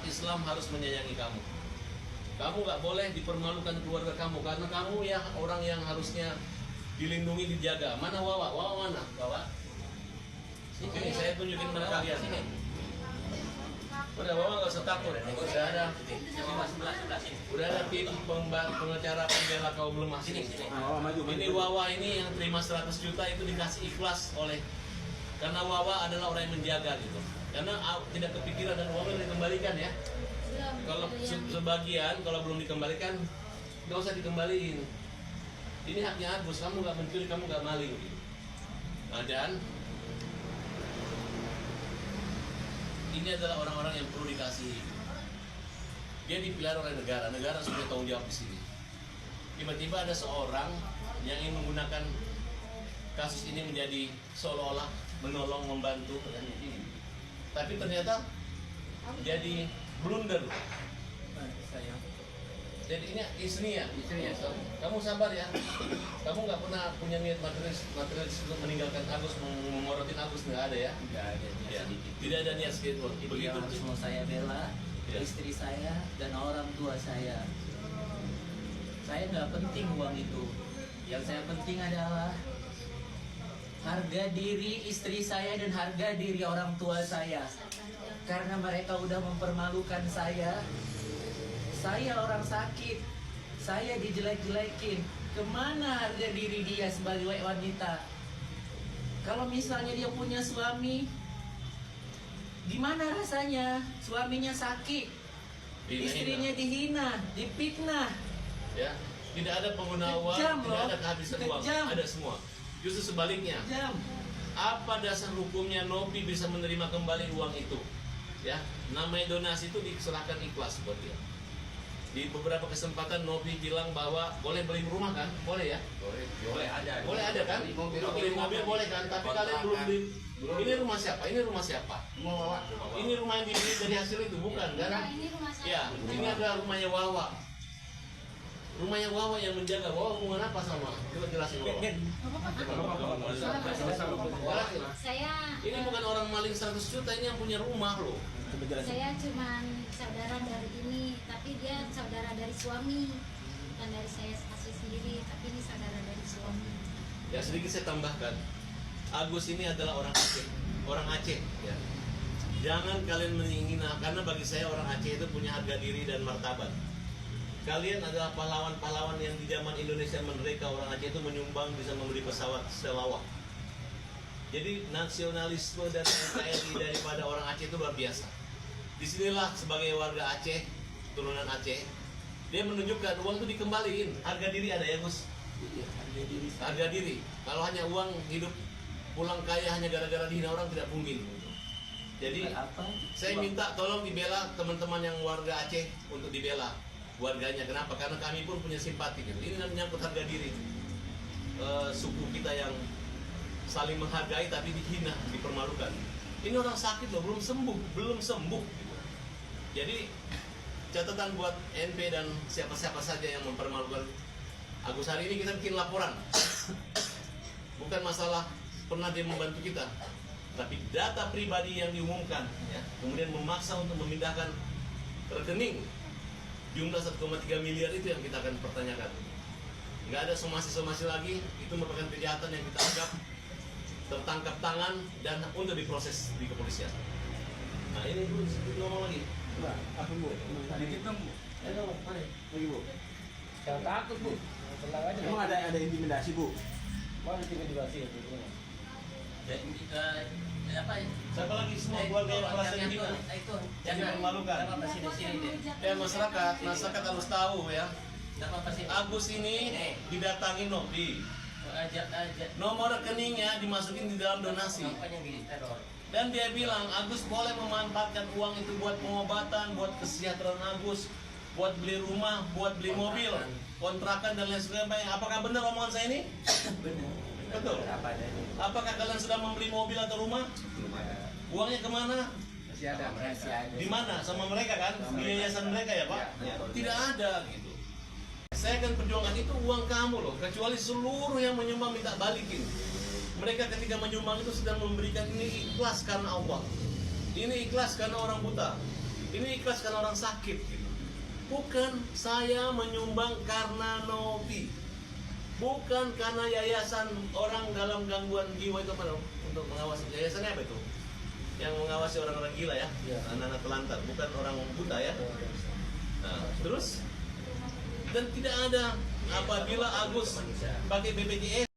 Islam harus menyayangi kamu. Kamu nggak boleh dipermalukan keluarga kamu karena kamu ya orang yang harusnya dilindungi, dijaga. Mana Wawa? Wawa mana? Wawa? Sini, saya tunjukin mana kalian. Sini. Udah Wawa nggak usah takut. Udah ada tim pengacara pembela kaum lemah. Sini. Ini Wawa ini yang terima 100 juta itu dikasih ikhlas oleh, karena Wawa adalah orang yang menjaga gitu. Karena tidak kepikiran dan uangnya dikembalikan ya. Kalau sebagian kalau belum dikembalikan nggak usah dikembaliin. Ini haknya Agus, kamu nggak mencuri, kamu nggak maling gitu. Nah, dan ini adalah orang-orang yang perlu dikasihi. Dia dipelihara oleh negara, negara sudah tanggung jawab di sini. Tiba-tiba ada seorang yang ingin menggunakan kasus ini menjadi seolah-olah menolong, membantu, tapi ternyata jadi blunder. Jadi ini istrinya. So, kamu sabar ya. Kamu nggak pernah punya niat materialis untuk meninggalkan Agus, mengorotin Agus, nggak ada ya? Nggak ada. Ya. Tidak ada niat segitu. Itu yang harus mau saya bela, istri saya dan orang tua saya. Saya nggak penting uang itu. Yang saya penting adalah harga diri istri saya dan harga diri orang tua saya. Karena mereka udah mempermalukan saya. Saya orang sakit, saya dijelek-jelekin. Kemana harga diri dia sebagai wanita? Kalau misalnya dia punya suami, gimana rasanya? Suaminya sakit, istrinya dihina, dipitnah. Ya, tidak ada pengguna uang, tidak ada kehabisan uang, ada semua. Justru sebaliknya. Apa dasar hukumnya Nopi bisa menerima kembali uang itu? Ya, namanya donasi itu diserahkan ikhlas buat dia. Di beberapa kesempatan Nopi bilang bahwa boleh beli rumah kan? Boleh ya? Boleh ada. Boleh ada kan? Beli mobil boleh kan? Tapi kalian belum beli. Ini rumah siapa? Ini rumah siapa? Ini rumah yang dibeli dari hasil itu bukan kan? Ya, ini adalah rumahnya Wawa. Rumahnya Wawa yang menjaga. Wawa hubungan apa sama? Coba jelasin Wawa. Ini bukan orang maling 100 juta, ini yang punya rumah loh. Saya cuma saudara dari ini, tapi dia saudara dari suami, bukan dari saya asli sendiri, tapi ini saudara dari suami. Ya sedikit saya tambahkan, Agus ini adalah orang Aceh, ya. Jangan kalian menghina, karena bagi saya orang Aceh itu punya harga diri dan martabat. Kalian adalah pahlawan-pahlawan yang di zaman Indonesia merdeka, orang Aceh itu menyumbang bisa membeli pesawat selawat. Jadi nasionalisme dan NKRI daripada orang Aceh itu luar biasa. Disinilah sebagai warga Aceh, turunan Aceh, dia menunjukkan uang itu dikembaliin. Harga diri ada ya Gus? Harga diri. Kalau hanya uang hidup pulang kaya hanya gara-gara dihina orang tidak mungkin. Jadi saya minta tolong dibela teman-teman yang warga Aceh untuk dibela warganya. Kenapa? Karena kami pun punya simpati. Gitu. Ini menyangkut harga diri suku kita yang saling menghargai tapi dihina, dipermalukan. Ini orang sakit loh, belum sembuh. Gitu. Jadi catatan buat NP dan siapa-siapa saja yang mempermalukan Agus. Hari ini kita bikin laporan. Bukan masalah pernah dia membantu kita, tapi data pribadi yang diumumkan, ya, kemudian memaksa untuk memindahkan rekening jumlah 1,3 miliar itu yang kita akan pertanyakan. Nggak ada somasi-somasi lagi, itu merupakan kejahatan yang kita anggap tertangkap tangan dan untuk diproses di kepolisian. Nah ini Bu, ngomong lagi. Apa Bu? Dikit dong Bu. Ayo, mari. Lagi Bu. Jangan takut Bu, tenang aja. Emang ada intimidasi Bu? Mau intimidasi ya Bu? Apa ya? Siapa lagi semua keluarga yang merasa dihina, yang dipermalukan? Ya masyarakat harus tahu ya. Agus ini didatangi Nopi. Nomor rekeningnya dimasukin di dalam donasi. Dan dia bilang Agus boleh memanfaatkan uang itu buat pengobatan, buat kesejahteraan Agus, buat beli rumah, buat beli mobil, kontrakan dan lain sebagainya. Apakah benar omongan saya ini? Benar. Betul. Apakah kalian sudah membeli mobil atau rumah? Uangnya kemana? Masih ada. Di mana? Sama mereka kan? Di yayasan mereka ya Pak? Tidak ada gitu. Saya akan perjuangkan itu uang kamu loh, kecuali seluruh yang menyumbang minta balikin. Mereka ketika menyumbang itu sedang memberikan ini ikhlas karena Allah. Ini ikhlas karena orang buta. Ini ikhlas karena orang sakit gitu. Bukan saya menyumbang karena Novi. Bukan karena yayasan orang dalam gangguan jiwa itu apa dong? Untuk mengawasi. Yayasannya apa itu? Yang mengawasi orang-orang gila ya, Iya. anak-anak telantar, bukan orang buta ya. Nah, terus dan tidak ada apabila Agus pakai BPJS